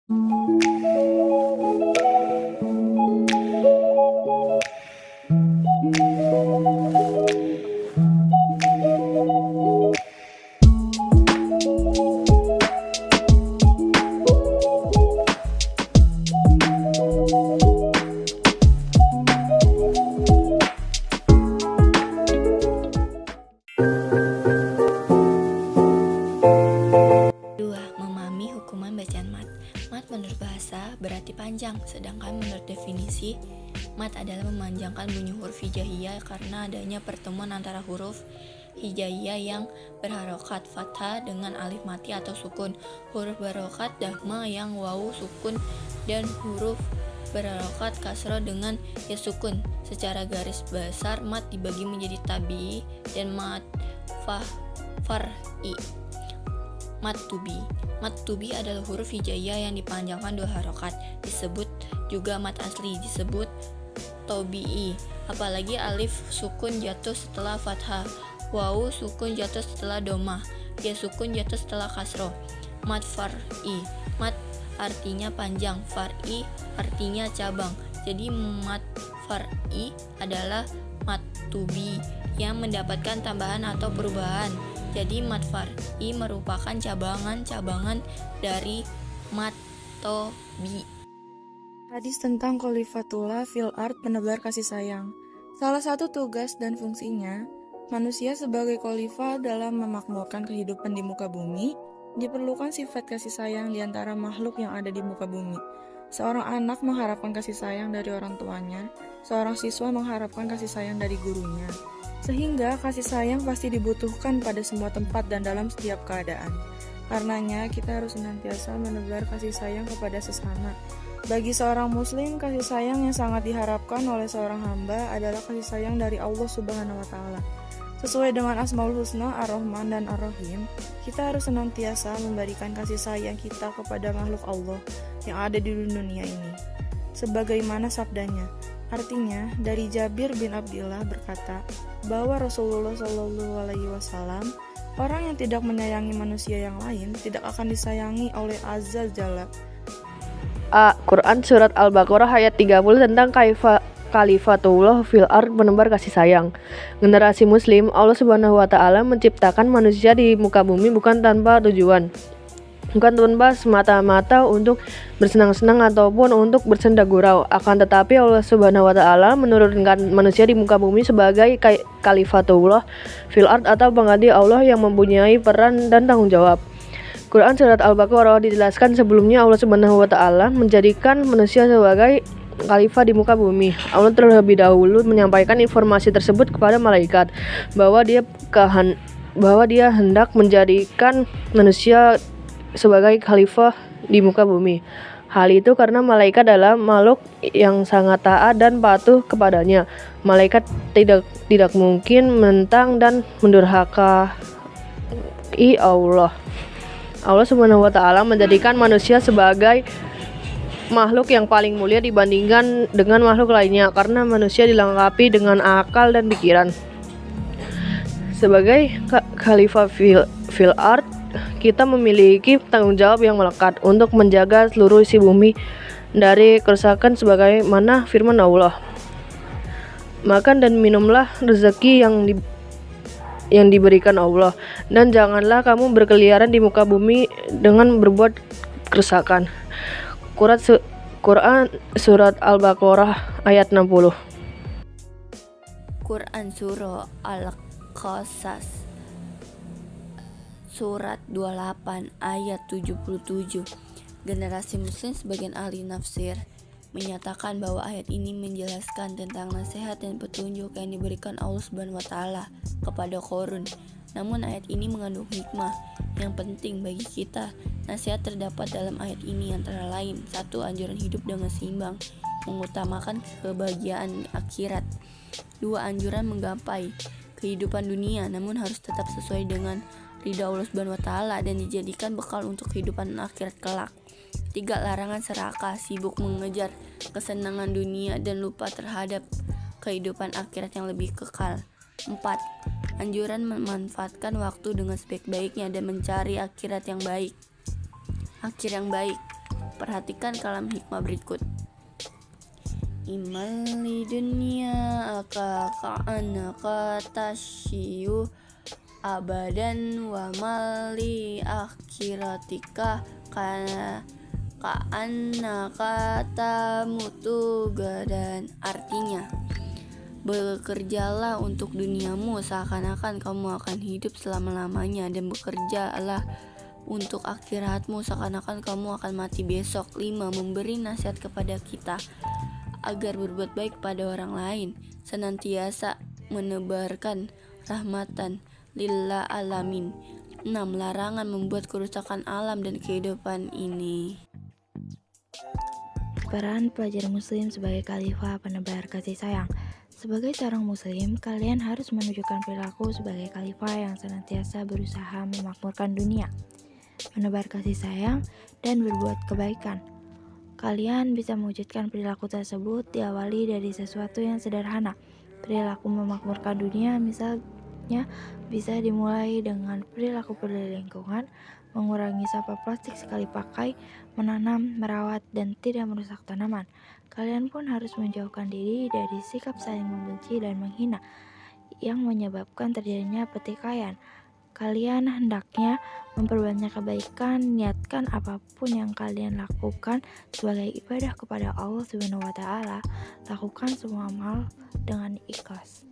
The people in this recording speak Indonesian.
2. Memahami hukuman bacaan mat. Mat menurut bahasa berarti panjang, sedangkan menurut definisi, mat adalah memanjangkan bunyi huruf hijaiyah karena adanya pertemuan antara huruf hijaiyah yang berharokat fathah dengan alif mati atau sukun, huruf berharokat dhamma yang wawu sukun, dan huruf berharokat kasroh dengan ya sukun. Secara garis besar, mat dibagi menjadi tabi'i dan mat far'i. Mat tubi adalah huruf hijaiyah yang dipanjangkan 2 harokat, disebut juga mat asli, disebut tobi'i. Apalagi alif sukun jatuh setelah fathah, wawu sukun jatuh setelah domah, ya sukun jatuh setelah kasroh. Mat far'i, mat artinya panjang, far'i artinya cabang. Jadi mat far'i adalah mat tubi yang mendapatkan tambahan atau perubahan. Jadi mat far'i merupakan cabangan-cabangan dari mat tobi. Hadis tentang Khalifatullah fil ard, penebar kasih sayang. Salah satu tugas dan fungsinya, manusia sebagai khalifah dalam memakmurkan kehidupan di muka bumi, diperlukan sifat kasih sayang di antara makhluk yang ada di muka bumi. Seorang anak mengharapkan kasih sayang dari orang tuanya, seorang siswa mengharapkan kasih sayang dari gurunya. Sehingga kasih sayang pasti dibutuhkan pada semua tempat dan dalam setiap keadaan. Karenanya kita harus senantiasa menebar kasih sayang kepada sesama. Bagi seorang muslim, kasih sayang yang sangat diharapkan oleh seorang hamba adalah kasih sayang dari Allah Subhanahu wa Ta'ala. Sesuai dengan Asmaul Husna, Ar-Rahman dan Ar-Rahim, kita harus senantiasa memberikan kasih sayang kita kepada makhluk Allah yang ada di dunia ini. Sebagaimana sabdanya, artinya dari Jabir bin Abdillah berkata bahwa Rasulullah SAW, orang yang tidak menyayangi manusia yang lain tidak akan disayangi oleh Azza Jalla. A. Quran Surat Al-Baqarah ayat 30 tentang Khalifatullah fil ard, penebar kasih sayang. Generasi muslim, Allah Subhanahu wa Ta'ala menciptakan manusia di muka bumi bukan tanpa tujuan, bukan tanpa semata-mata untuk bersenang-senang ataupun untuk bersenda gurau. Akan tetapi Allah Subhanahu wa Ta'ala menurunkan manusia di muka bumi sebagai Khalifatullah fil ard atau pengganti Allah yang mempunyai peran dan tanggung jawab. Quran Surat Al-Baqarah dijelaskan sebelumnya Allah Subhanahu wa Ta'ala menjadikan manusia sebagai khalifah di muka bumi. Allah terlebih dahulu menyampaikan informasi tersebut kepada malaikat bahwa dia hendak menjadikan manusia sebagai khalifah di muka bumi. Hal itu karena malaikat adalah makhluk yang sangat taat dan patuh kepadanya. Malaikat tidak mungkin menentang dan mendurhakai Allah. Allah Subhanahu wa Ta'ala menjadikan manusia sebagai makhluk yang paling mulia dibandingkan dengan makhluk lainnya karena manusia dilengkapi dengan akal dan pikiran. Sebagai khalifah fil ard, kita memiliki tanggung jawab yang melekat untuk menjaga seluruh isi bumi dari kerusakan sebagaimana firman Allah. Makan dan minumlah rezeki yang diberikan Allah, dan janganlah kamu berkeliaran di muka bumi dengan berbuat kerusakan. Quran Surat Al-Baqarah ayat 60. Quran Surah Al-Qasas Surat 28 ayat 77. Generasi muslim sebagian ahli nafsir menyatakan bahwa ayat ini menjelaskan tentang nasihat dan petunjuk yang diberikan Allah Subhanahu wa Ta'ala kepada Qarun. Namun ayat ini mengandung hikmah yang penting bagi kita. Nasihat terdapat dalam ayat ini antara lain: 1. Anjuran hidup dengan seimbang, mengutamakan kebahagiaan akhirat. 2. Anjuran menggapai kehidupan dunia namun harus tetap sesuai dengan ridha Allah Subhanahu wa Ta'ala dan dijadikan bekal untuk kehidupan akhirat kelak. 3. Larangan serakah, sibuk mengejar kesenangan dunia dan lupa terhadap kehidupan akhirat yang lebih kekal. 4. Anjuran memanfaatkan waktu dengan sebaik-baiknya dan mencari akhir yang baik. Perhatikan kalam hikmah berikut. Iman li dunia ka'anaka tasyiu abadan wa mali akhiratika ka'annaka tamutu gadan. Artinya, bekerjalah untuk duniamu seakan-akan kamu akan hidup selama-lamanya, dan bekerjalah untuk akhiratmu seakan-akan kamu akan mati besok. 5. Memberi nasihat kepada kita agar berbuat baik pada orang lain, senantiasa menebarkan rahmatan lillah alamin. 6. Larangan membuat kerusakan alam dan kehidupan ini. Peran pelajar muslim sebagai khalifah penebar kasih sayang. Sebagai seorang muslim, kalian harus menunjukkan perilaku sebagai khalifah yang senantiasa berusaha memakmurkan dunia, menebar kasih sayang, dan berbuat kebaikan. Kalian bisa mewujudkan perilaku tersebut diawali dari sesuatu yang sederhana. Perilaku memakmurkan dunia misalnya bisa dimulai dengan perilaku peduli lingkungan, mengurangi sampah plastik sekali pakai, menanam, merawat, dan tidak merusak tanaman. Kalian pun harus menjauhkan diri dari sikap saling membenci dan menghina yang menyebabkan terjadinya pertikaian. Kalian hendaknya memperbanyak kebaikan, niatkan apapun yang kalian lakukan sebagai ibadah kepada Allah Subhanahu wa Ta'ala. Lakukan semua amal dengan ikhlas.